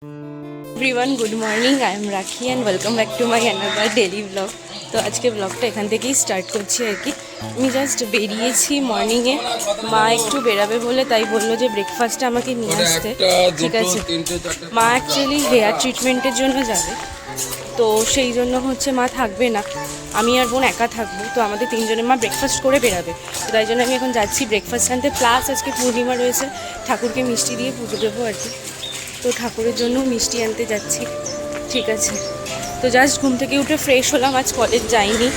Everyone, good morning. I am Rakhi and welcome back to my another daily blog. তো আজকে ব্লগটা এখান থেকেই স্টার্ট করছি আর কি। আমি জাস্ট বেরিয়েছি মর্নিংয়ে, মা একটু বেরাবে বলে, তাই বললো যে ব্রেকফাস্টটা আমাকে নিয়ে আসতে। ঠিক আছে, মা অ্যাকচুয়ালি হেয়ার ট্রিটমেন্টের জন্য যাবে, তো সেই জন্য হচ্ছে মা থাকবে না, আমি আর বোন একা থাকবো। তো আমাদের তিনজনের মা ব্রেকফাস্ট করে বেরাবে, তো তাই জন্য আমি এখন যাচ্ছি ব্রেকফাস্ট আনতে। প্লাস আজকে পূর্ণিমা রয়েছে, ঠাকুরকে মিষ্টি দিয়ে পুজো দেবো আর কি, তো ঠাকুরের জন্য মিষ্টি আনতে যাচ্ছি। ঠিক আছে, তো জাস্ট ঘুম থেকে উঠে ফ্রেশ হলাম, আজ কলেজ যাইনি,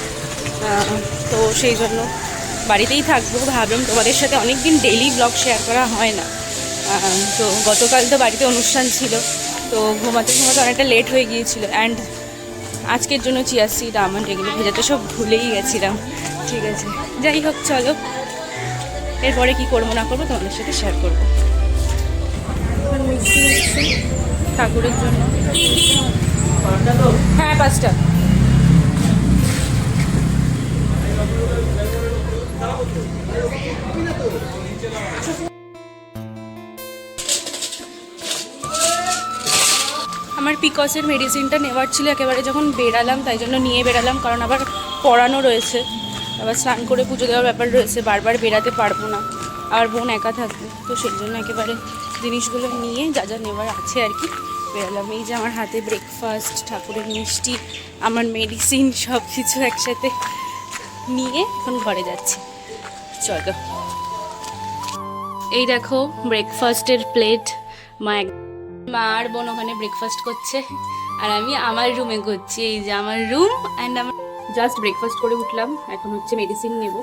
তো সেই জন্য বাড়িতেই থাকবো। ভাবলাম তোমাদের সাথে অনেক দিন ডেইলি ব্লগ শেয়ার করা হয় না, তো গতকাল তো বাড়িতে অনুষ্ঠান ছিল, তো ঘুমাতে ঘুমাতে অনেকটা লেট হয়ে গিয়েছিল। অ্যান্ড আজকের জন্য চিয়া সিড আমন্ড এগুলো ভেজাতে সব ভুলেই গেছিলাম। ঠিক আছে, যাই হোক, চলো এরপরে কি করবো না করবো তোমাদের সাথে শেয়ার করবো। মিষ্টি হচ্ছে ঠাকুরের জন্য। হ্যাঁ, 5টা। আমার পিকসের মেডিসিনটা নেওয়ার ছিল একেবারে যখন বেরালাম, তাই জন্য নিয়ে বেরালাম, কারণ আবার পড়ানো রয়েছে, আবার স্নান করে পুজো দেওয়ার ব্যাপার রয়েছে, বারবার বেরাতে পারবো না, আর বোন একা থাকবে, তো সেই জন্য একেবারে জিনিসগুলো নিয়ে যা যা নেওয়ার আছে আর কি বেরালাম। এই যে আমার হাতে ব্রেকফাস্ট, ঠাকুরের মিষ্টি, আমার মেডিসিন, সব কিছু একসাথে নিয়ে এখন ঘরে যাচ্ছি। চলো, এই দেখো ব্রেকফাস্টের প্লেট। মা আর বোন ওখানে ব্রেকফাস্ট করছে, আর আমি আমার রুমে করছি। এই যে আমার রুম, অ্যান্ড আমার জাস্ট ব্রেকফাস্ট করে উঠলাম, এখন হচ্ছে মেডিসিন নেব,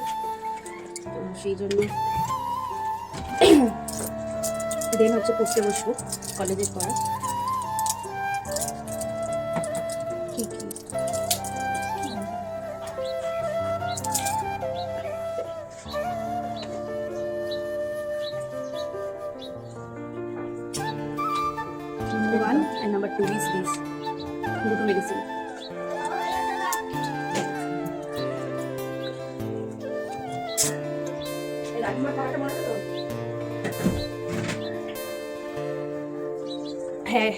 তো সেই জন্য দেন হচ্ছে পড়তে বসবো কলেজের পড়া। কি কি Number 1 and number 2 is this. দুটো মেডিসিন। হ্যাঁ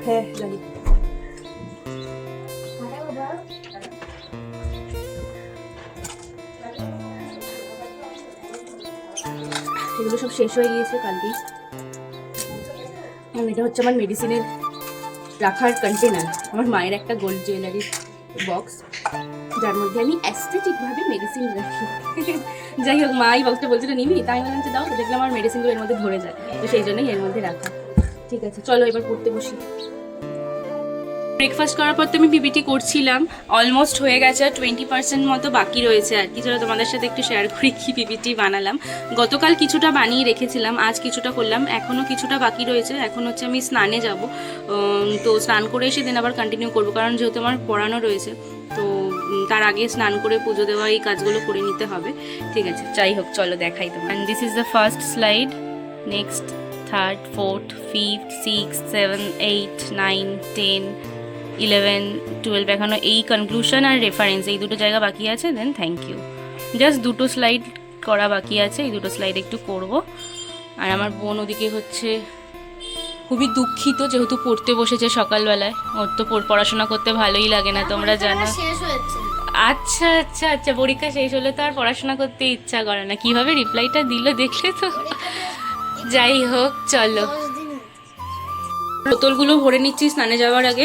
হ্যাঁ জানি। এগুলো সব শেষ হয়ে গিয়েছে কালকেই। এটা হচ্ছে আমার মেডিসিনের রাখার কন্টেনার, আমার মায়ের একটা গোল্ড জুয়েলারির বক্স, যার মধ্যে আমি অ্যাস্থেটিকভাবে মেডিসিন রাখি। যাই হোক, মা এই বক্সটা বলছিল নিবি, তাই বললাম যে দাও, দেখলাম আমার মেডিসিনগুলো এর মধ্যে ভরে যায়, তো সেই জন্যই এর মধ্যে রাখা। ঠিক আছে, চলো এবার পড়তে বসি। ব্রেকফাস্ট করার পর তো আমি পিপিটি করছিলাম, অলমোস্ট হয়ে গেছে, আর 20% মতো বাকি রয়েছে আর কি। চলো তোমাদের সাথে একটু শেয়ার করি কি পিপিটি বানালাম। গতকাল কিছুটা বানিয়ে রেখেছিলাম, আজ কিছুটা করলাম, এখনও কিছুটা বাকি রয়েছে। এখন হচ্ছে আমি স্নানে যাব, তো স্নান করে এসে দেন আবার কন্টিনিউ করবো, কারণ যেহেতু আমার পড়ানো রয়েছে, তো তার আগে স্নান করে পুজো দেওয়া এই কাজগুলো করে নিতে হবে। ঠিক আছে, যাই হোক, চলো দেখাই তোমার। And this is the first slide, next 3rd 4th 5th 6th 7th 8th 9th 10th 11 12 এখনো এই কনক্লুশন আর রেফারেন্স, এই দুটো জায়গা বাকি আছে। দেন থ্যাংক ইউ, জাস্ট দুটো স্লাইড করা বাকি আছে, এই দুটো স্লাইড একটু করব। আর আমার বোন ওদিকে হচ্ছে খুবই দুঃখিত, যেহেতু পড়তে বসেছে সকালবেলায়, ওর তো পড়াশোনা করতে ভালোই লাগে না, তোমরা জানো। আচ্ছা আচ্ছা আচ্ছা, পরীক্ষা শেষ হলে তো আর পড়াশোনা করতে ইচ্ছা করে না। কিভাবে রিপ্লাইটা দিল দেখলে তো। যাই হোক, চলো বোতলগুলো ভরে নিচ্ছি স্নানে যাওয়ার আগে।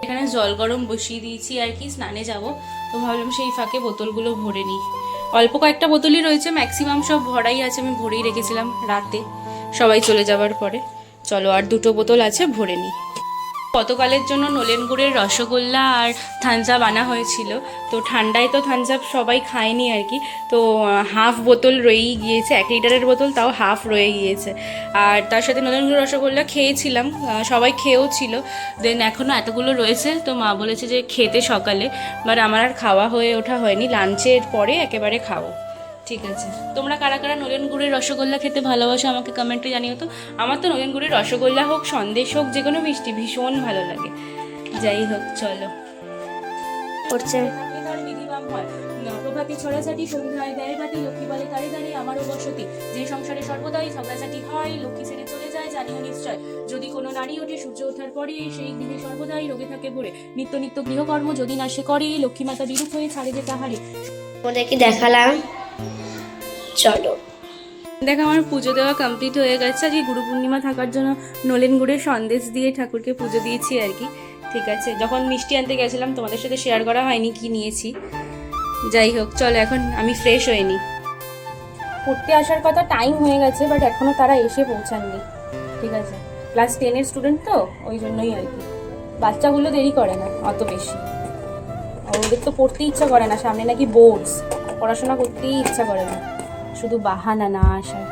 এখানে জল গরম বসিয়ে দিয়েছি আর কি, স্নানে যাব, তো ভাবলাম সেই ফাঁকে বোতলগুলো ভরে নিই। অল্প কয়েকটা বোতলই রয়েছে, ম্যাক্সিমাম সব ভরাই আছে, আমি ভরেই রেখেছিলাম রাতে সবাই চলে যাওয়ার পরে। চলো আর দুটো বোতল আছে, ভরে নিই। গতকালের জন্য নলেন গুড়ের রসগোল্লা আর থামস আপ আনা হয়েছিল, তো ঠান্ডায় তো থামস আপ সবাই খায়নি আর কি, তো হাফ বোতল রয়েই গিয়েছে, 1 লিটারের বোতল, তাও হাফ রয়ে গিয়েছে। আর তার সাথে নলেন গুড়ের রসগোল্লা খেয়েছিলাম, সবাই খেয়েও ছিল, দেন এখনও এতগুলো রয়েছে, তো মা বলেছে যে খেতে সকালে, বাট আমার আর খাওয়া হয়ে ওঠা হয়নি, লাঞ্চের পরে একেবারে খাবো। ঠিক আছে, তোমরা কারা কারা নলেন গুড়ের রসগোল্লা খেতে ভালোবাসো আমাকে কমেন্টে জানিও তো। আমার তো নলেন গুড়ের রসগোল্লা হোক, সন্দেশ হোক, যে কোনো মিষ্টি ভীষণ ভালো লাগে। যাই হোক, চলো করছে বিধিবাম হয়, প্রভাতী ছড়াছাটি সন্ধ্যায় দেয় বাতি, লক্ষ্মী বলে তারে দাঁড়িয়ে আমারও বসতি, যে সংসারে সর্বদাই ঝগড়াঝাটি হয়, লক্ষ্মী ছেড়ে চলে যায় জানিও নিশ্চয়, যদি কোনো নারী ওঠে সূর্য ওঠার পরে, সেই গৃহে সর্বদাই রোগে থাকে ভরে। নিত্য নিত্য গৃহকর্ম যদি না সে করে, লক্ষ্মী মাতা বিরূপ হয়ে ছাড়ে যে তাহারে। ওদেরকে দেখালাম, চলো। দেখ আমার পুজো দেওয়া কমপ্লিট হয়ে গেছে। আজকে গুরু পূর্ণিমা থাকার জন্য নলেন গুড়ের সন্দেশ দিয়ে ঠাকুরকে পুজো দিয়েছি আর কি। ঠিক আছে, যখন মিষ্টি আনতে গেছিলাম তোমাদের সাথে শেয়ার করা হয়নি কি নিয়েছি। যাই হোক, চলো এখন আমি ফ্রেশ হয়ে নিই। পড়তে আসার কথা টাইম হয়ে গেছে, বাট এখনও তারা এসে পৌঁছাননি। ঠিক আছে, ক্লাস 10-এর স্টুডেন্ট তো, ওই জন্যই আর কি। বাচ্চাগুলো দেরি করে না অত বেশি, ওদের তো পড়তে ইচ্ছা করে না, সামনে নাকি বোর্ডস, পড়াশোনা করতেই ইচ্ছা করে না, শুধু বাহানা না আসার।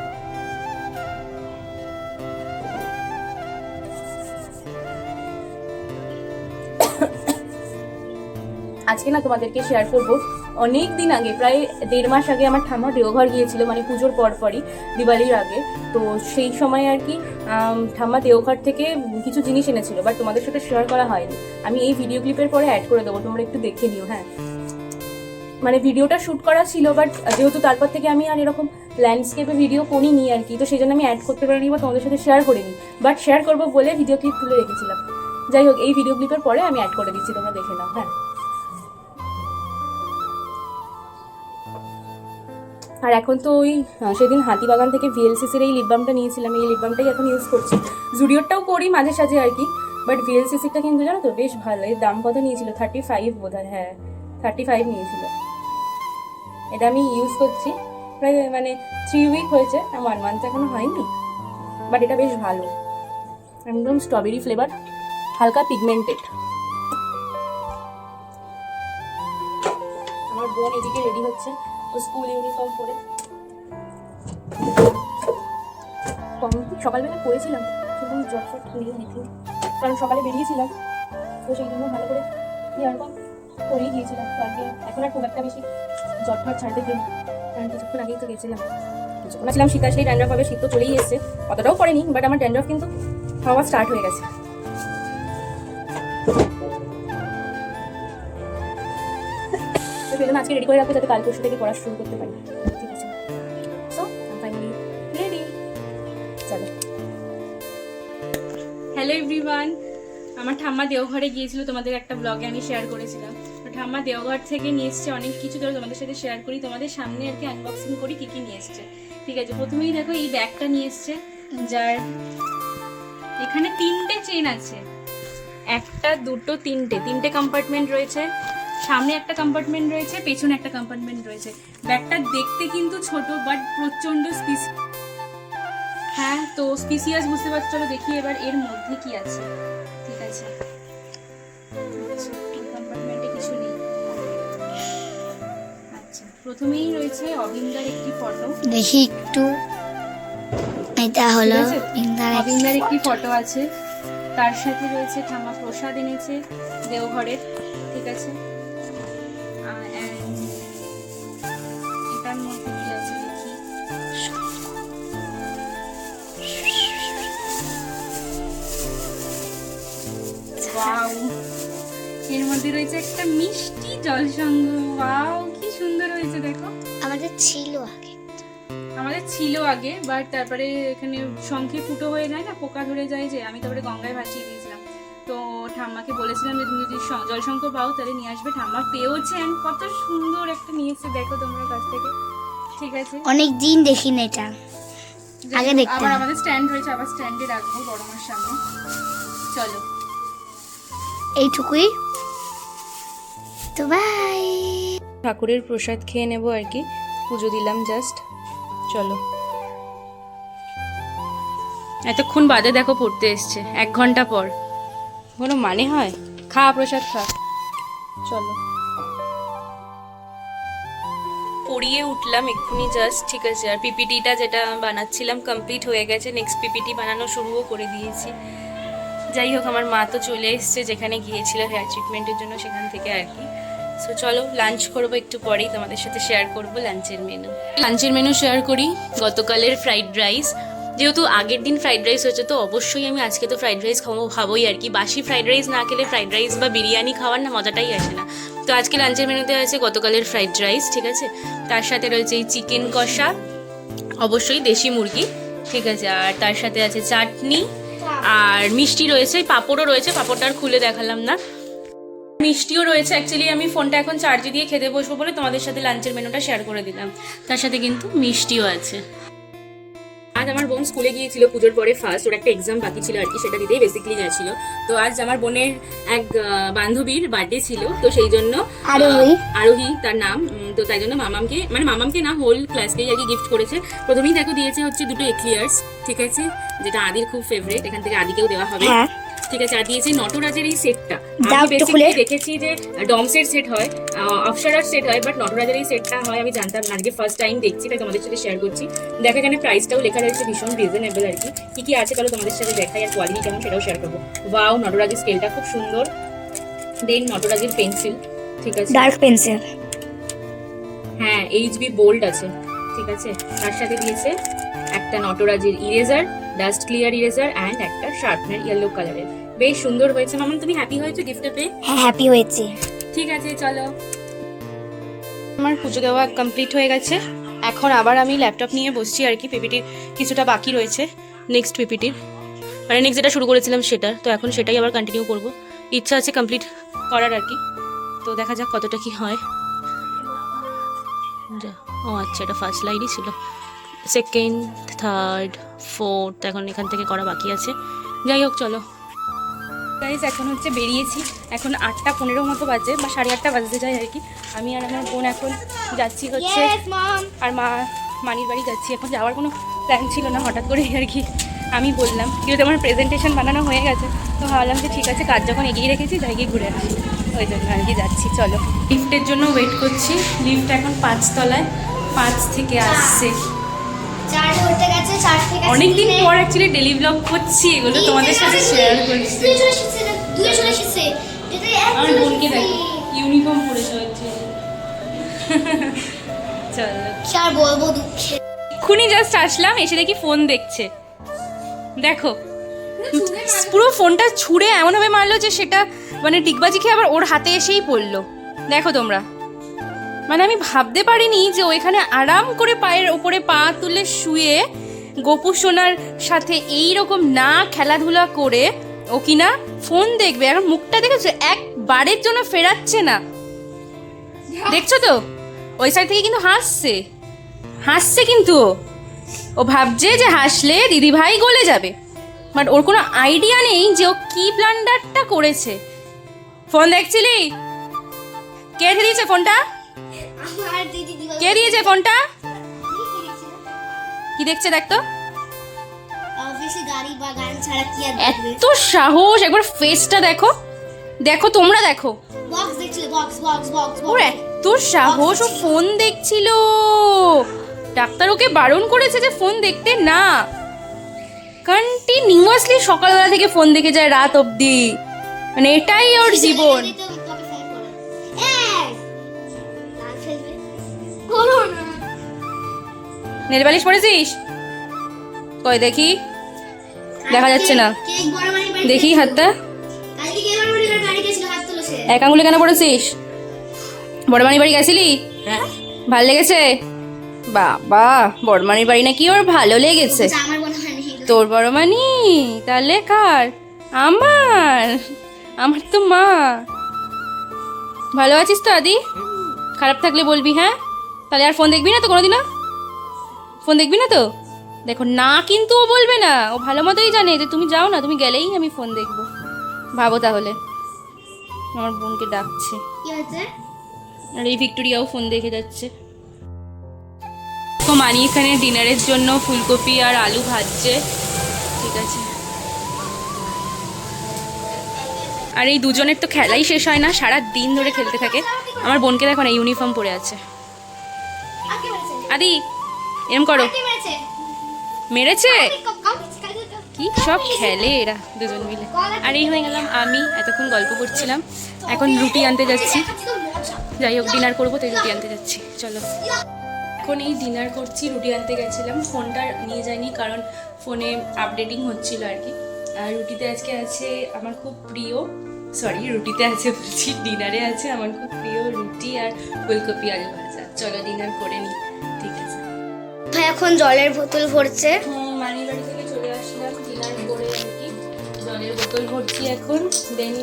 আজকে না তোমাদেরকে শেয়ার করবো, অনেক দিন আগে, প্রায় 1.5 মাস আগে আমার ঠাম্মা দেওঘর গিয়েছিল, মানে পুজোর পরপরই, দিওয়ালির আগে। তো সেই সময় আর কি ঠাম্মা দেওঘর থেকে কিছু জিনিস এনেছিল, বাট তোমাদের সাথে শেয়ার করা হয়নি। আমি এই ভিডিও ক্লিপের পরে অ্যাড করে দেবো, তোমরা একটু দেখে নিও। হ্যাঁ, মানে ভিডিওটা শ্যুট করা ছিল, বাট যেহেতু তারপর থেকে আমি আর এরকম ল্যান্ডস্কেপে ভিডিও করিনি আর কি, তো সেই জন্য আমি অ্যাড করতে পারিনি বা তোমাদের সাথে শেয়ার করিনি, বাট শেয়ার করবো বলে ভিডিও ক্লিপ তুলে রেখেছিলাম। যাই হোক, এই ভিডিও ক্লিপের পরে আমি অ্যাড করে দিচ্ছি, তোমরা দেখে নাও। হ্যাঁ, আর এখন তো ওই সেদিন হাতিবাগান থেকে ভিএলসিসির এই লিপ বামটা নিয়েছিলাম, এই লিপ বামটাই এখন ইউজ করছি। জুডিওরটাও করি মাঝে সাঝে আর কি, বাট ভিএলসিসিটা কিন্তু জানো তো বেশ ভালো। এর দাম কত নিয়েছিল? 35 বোধহয়, হ্যাঁ 35 নিয়েছিল। এটা আমি ইউজ করছি প্রায় মানে 3 উইক হয়েছে, 1 মান্থ এখনো হয়নি, বাট এটা বেশ ভালো। একদম স্ট্রবেরি ফ্লেভার, হালকা পিগমেন্টেড। আমার বোন এদিকে রেডি হচ্ছে, ও স্কুল ইউনিফর্ম পরে। সকালবেলা করেছিলাম কিন্তু জটফট করিয়ে নিতে, কারণ সকালে বেরিয়েছিলাম, তো সেই জন্য ভালো করে ইয়ারকম করেই গিয়েছিলাম। তো আগে এখন আর খুব একটা বেশি জটফট ছাড়তে দিই, কারণ কিছুক্ষণ আগেই তো গেছিলাম। কিছুক্ষণ ছিলাম, শীত আসলেই ড্যান্ড্রফ হবে, শীত তো চলেই এসছে, অতটাও পড়েনি, বাট আমার ড্যান্ড্রফ কিন্তু হওয়া স্টার্ট হয়ে গেছে। তো সেই জন্য আজকে রেডি করে রাখবো, যাতে কাল পরশু থেকে পড়া শুরু করতে পারি। ঠিক আছে, সো ফাইনালি রেডি, চলো। হ্যালো এভরিওয়ান, আমার ঠাম্মা দেওঘরে গিয়েছিল, তোমাদের একটা ব্লগে আমি শেয়ার করেছিলাম। তো ঠাম্মা দেওঘর থেকে নিয়ে এসছে অনেক কিছু, ধরো তোমাদের সাথে শেয়ার করি, তোমাদের সামনে আর কি আনবক্সিং করি কী কী নিয়ে এসছে। ঠিক আছে, প্রথমেই দেখো এই ব্যাগটা নিয়ে এসছে, যার এখানে 3টে চেন আছে, 1, 2, 3টে কম্পার্টমেন্ট রয়েছে। সামনে একটা কম্পার্টমেন্ট রয়েছে, পেছনে একটা কম্পার্টমেন্ট রয়েছে। ব্যাগটা দেখতে কিন্তু ছোট, বাট প্রচন্ড স্পিসি। হ্যাঁ, তো স্পিসিয়াস বুঝতে পারছো, চলো দেখি এবার এর মধ্যে কি আছে। ঠিক আছে, কম্পার্টমেন্টে কিছু নেই। আচ্ছা, প্রথমেই রয়েছে অবিন্দার একটি ফটো, দেখি একটু, এটা হলো অবিন্দার একটি ফটো আছে। তার সাথে রয়েছে ঠাম্মা প্রসাদ এনেছে দেওঘরের। ঠিক আছে, এটার মধ্যে কি আছে দেখি। ওয়াও, এর মধ্যে রয়েছে একটা মিষ্টি জলসঙ্গ। ওয়াও, কি সুন্দর হয়েছে দেখো। আমাদের ছিল আগে, বাট তারপরে এখানে শঙ্খে ফুটো হয়ে যায় না, পোকা ধরে যায়, যে আমি তারপরে গঙ্গায় ভাসিয়ে দিয়েছিলাম। তো ঠাম্মাকে বলেছিলাম যে তুমি যদি জলশঙ্খ পাও তাহলে নিয়ে আসবে। ঠাম্মা পেয়েছেন, কত সুন্দর একটা নিয়েছে দেখো তোমরা কাছ থেকে। ঠিক আছে, অনেক দিন দেখিনি এটা, আগে দেখতাম। আবার আমাদের স্ট্যান্ড রয়েছে, আবার স্ট্যান্ডে রাখবো বড় মার সামনে। চলো, এইটুকুই তো, বাই। ঠাকুরের প্রসাদ খেয়ে নেবো আর কি, পুজো দিলাম জাস্ট। চলো, এতক্ষণ বাদে দেখো পড়তে এসছে, 1 ঘন্টা পর, কোনো মানে হয়? খা প্রসাদ খা, চলো। পড়িয়ে উঠলাম এক্ষুনি জাস্ট। ঠিক আছে, আর পিপিটিটা যেটা বানাচ্ছিলাম কমপ্লিট হয়ে গেছে, নেক্সট পিপিটি বানানো শুরুও করে দিয়েছি। যাই হোক, আমার মা তো চলে এসছে যেখানে গিয়েছিল হেয়ার ট্রিটমেন্টের জন্য, সেখান থেকে আর কি। সো চলো লাঞ্চ করবো একটু পরেই, তোমাদের সাথে শেয়ার করবো লাঞ্চের মেনু শেয়ার করি। গতকালের ফ্রাইড রাইস, যেহেতু আগের দিন ফ্রাইড রাইস হয়েছে, তো অবশ্যই আমি আজকে তো ফ্রাইড রাইস খাবোই আর কি। বাসি ফ্রাইড রাইস না খেলে ফ্রাইড রাইস বা বিরিয়ানি খাওয়ার না মজাটাই আসে না। তো আজকে লাঞ্চের মেনুতে আছে গতকালের ফ্রাইড রাইস। ঠিক আছে, তার সাথে রয়েছে এই চিকেন কষা, অবশ্যই দেশি মুরগি, ঠিক আছে, আর তার সাথে আছে চাটনি আর মিষ্টি রয়েছে, পাঁপড়ও রয়েছে, পাঁপড়টা আর খুলে দেখালাম না। মিষ্টিও রয়েছে। অ্যাকচুয়ালি আমি ফোনটা এখন চার্জে দিয়ে খেতে বসবো বলে তোমাদের সাথে লাঞ্চের মেনুটা শেয়ার করে দিলাম, তার সাথে কিন্তু মিষ্টিও আছে। আজ আমার বোন স্কুলে গিয়েছিল পুজোর পরে ফার্স্ট, ওর একটা এক্সাম বাকি ছিল আর কি, সেটা দিতেই বেসিক্যালি গেছিল। তো আজ আমার বোনের এক বান্ধবীর বার্থডে ছিল, তো সেই জন্য আরোহী তার নাম, তো তাই জন্য মামামকে না হোল ক্লাসকেই আর কি গিফট করেছে। প্রথমেই দেখো দিয়েছে হচ্ছে দুটো এক্লিয়ার্স, ঠিক আছে, যেটা আদির খুব ফেভারিট, এখান থেকে আদিকেও দেওয়া হবে, ঠিক আছে। আর দিয়েছে নটরাজের এই সেটটা। আমি বেসিক্যালি দেখেছি যে ডমসের সেট হয়, অপসারার সেট হয়, বাট নটরাজের এই সেটটা হয় আমি জানতাম না, আজকে ফার্স্ট টাইম দেখছি, তাই তোমাদের সাথে শেয়ার করছি। দেখো এখানে প্রাইসটাও লেখা রয়েছে, ভীষণ রিজনেবল আর কি। কি কি আছে চলো তোমাদের সাথে দেখাই, আর কোয়ালিটি কেমন সেটাও শেয়ার করবো। ওয়াও, নটরাজের স্কেলটা খুব সুন্দর। দেন নটরাজের পেন্সিল, ঠিক আছে, ডার্ক পেন্সিল, হ্যাঁ এইচবি বোল্ড আছে, ঠিক আছে। তার সাথে দিয়েছে একটা নটরাজের eraser, dust clear eraser and একটা শার্পনার ইয়েলো কালারের। বেশ সুন্দর হয়েছে। মামা তুমি হ্যাপি হয়েছো গিফটটা পেয়ে? হ্যাঁ হ্যাপি হয়েছে। ঠিক আছে চলো, আমার পুজো দেওয়া কমপ্লিট হয়ে গেছে। এখন আবার আমি ল্যাপটপ নিয়ে বসছি আর কি, পিপিটির কিছুটা বাকি রয়েছে, নেক্সট পিপিটির মানে নেক্সট যেটা শুরু করেছিলাম সেটার, তো এখন সেটাই আবার কন্টিনিউ করব, ইচ্ছা আছে কমপ্লিট করার আর কি। তো দেখা যাক কতটা কি হয়। ও আচ্ছা, এটা ফার্স্ট স্লাইডই ছিল, সেকেন্ড, থার্ড, ফোর্থ এখন এখান থেকে করা বাকি আছে। যাই হোক চলো গাইজ, এখন হচ্ছে বেরিয়েছি, এখন 8:15 মতো বাজে বা 8:30 বাজতে যায় আর কি। আমি আর আমার বোন এখন যাচ্ছি হচ্ছে, আর মানির বাড়ি যাচ্ছি। এখন যাওয়ার কোনো প্ল্যান ছিল না, হঠাৎ করে আর কি আমি বললাম, কিন্তু আমার প্রেজেন্টেশন বানানো হয়ে গেছে, তো ভাবলাম যে ঠিক আছে কাজ যখন এগিয়ে রেখেছি যাই গিয়ে ঘুরে আসি, ওই জন্য আর কি যাচ্ছি। চলো, লিফটের জন্য ওয়েট করছি, লিফট এখন 5 তলায়, 5 থেকে আসছে। অনেকদিন পর অ্যাকচুয়ালি ডেলি ব্লগ করছি, এগুলো তোমাদের সাথে শেয়ার করছি। আমার বোনকে দেখো ইউনিফর্ম পরেছে হচ্ছে। চলো এক্ষুনি জাস্ট আসলাম, এসে দেখি ফোন দেখছে, দেখো পুরো ফোনটা ছুঁড়ে এমনভাবে মারলো যে সেটা মানে ডিগবাজি খেয়ে আবার ওর হাতে এসেই পড়লো। দেখো তোমরা, মানে আমি ভাবতে পারিনি যে ওইখানে আরাম করে পায়ের ওপরে পা তুলে শুয়ে গোপু সোনার সাথে এইরকম না খেলাধুলা করে ও কিনা ফোন দেখবে। এখন মুখটা দেখেছো, একবারের জন্য ফেরাচ্ছে না, দেখছো তো ওই সাইড থেকে কিন্তু হাসছে কিন্তু ও ভাবছে যে হাসলে দিদিভাই গলে যাবে, বাট ওর কোনো আইডিয়া নেই যে ও কি ব্লান্ডারটা করেছে। ফোন দেখছিলি? কে দিয়েছে ফোনটা? কে দিয়েছে ফোনটা? কি দেখছে দেখ তো, এত সাহস! একবার ফেসটা দেখো, দেখো তোমরা দেখো, ওর এত সাহস, ও ফোন দেখছিল। ডাক্তার ওকে বারণ করেছে যে ফোন দেখতে না, কন্টিনিউয়াসলি সকালবেলা থেকে ফোন দেখে যায় রাত অবধি, মানে এটাই ওর জীবন। Nail polish পরেছিস? কই দেখি, দেখা যাচ্ছে না, দেখি হাতটা, এক আঙুলে কেন পড়েছিস? বড়মানির বাড়ি গেছিলি? ভাল লেগেছে? বাবা, বড়মানির বাড়ি নাকি ওর ভালো লেগেছে। তোর বড়মানি? তাহলে কার? আমার তো মা। ভালো আছিস তো আদি? খারাপ থাকলে বলবি, হ্যাঁ? তাহলে আর ফোন দেখবি না তো কোনোদিনও? ফোন দেখবি না তো? দেখো না, কিন্তু ও বলবে না, ও ভালো মতোই জানে যে তুমি যাও না, তুমি গেলেই আমি ফোন দেখবো। ভাবো তাহলে, আমার বোনকে ডাকছে, আর এই ভিক্টোরিয়াও ফোন দেখে যাচ্ছে। তো মানি এখানে ডিনারের জন্য ফুলকপি আর আলু ভাজছে, ঠিক আছে। আর এই দুজনের তো খেলাই শেষ হয় না, সারা দিন ধরে খেলতে থাকে। আমার বোনকে দেখো না, ইউনিফর্ম পরে আছে। আদি এরম করো, মেরেছে কি সব খেলে এরা দুজন মিলে। আর এই হয়ে গেলাম আমি, এতক্ষণ গল্প করছিলাম, এখন রুটি আনতে যাচ্ছি। যাই হোক ডিনার করবো, তাই রুটি আনতে যাচ্ছি। চলো, এখন এই ডিনার করছি, রুটি আনতে গেছিলাম, ফোনটা নিয়ে যাইনি কারণ ফোনে আপডেটিং হচ্ছিল আর কি। আর রুটিতে আজকে আছে আমার খুব প্রিয়, রুটিতে আছে বলছি, ডিনারে আছে আমার খুব প্রিয় রুটি আর ফুলকপি আলু ভাজা। চলো ডিনার করে নি, ঠিক আছে। এখন জলের বোতল ভরছে, নানি বাড়ি থেকে চলে আসলাম ডিনার করে আর কি, জলের বোতল ভরছি এখন, দেন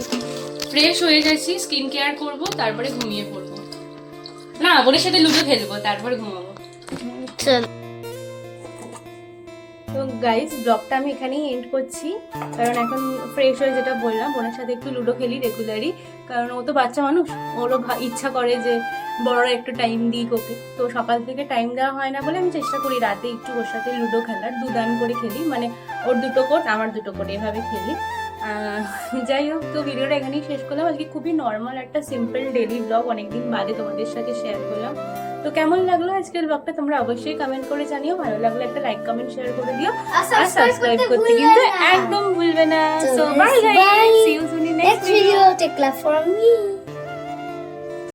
ফ্রেশ হয়ে গেছি, স্কিন কেয়ার করবো, তারপরে ঘুমিয়ে পড়বো, না বোনের সাথে লুডো খেলবো, তারপর ঘুমাবো। চল তো গাইস ব্লগটা আমি এখানেই এন্ড করছি, কারণ এখন ফ্রেশ হয়ে যেটা বললাম বোনের সাথে একটু লুডো খেলি রেগুলারই, কারণ ও তো বাচ্চা মানুষ, ওরও ইচ্ছা করে যে বড়রা একটু টাইম দিই ওকে, তো সকাল থেকে টাইম দেওয়া হয় না বলে আমি চেষ্টা করি রাতে একটু ওর সাথে লুডো খেলার, দুদান করে খেলি, মানে ওর 2টো কোট আমার 2টো কোট এভাবে খেলি। যাই হোক, তো ভিডিওটা এখানেই শেষ করলাম, আজকে খুবই নর্মাল একটা সিম্পল ডেলি ব্লগ, অনেকদিন বাদে তোমাদের সাথে শেয়ার করলাম। তো কেমন লাগলো আজকের ব্লগটা তোমরা অবশ্যই কমেন্ট করে জানিও, ভালো লাগলে একটা লাইক কমেন্ট শেয়ার করে দিও, আর সাবস্ক্রাইব করতে কিন্তু একদম ভুলবে না। So bye guys, see you soon in next video. Take love from me.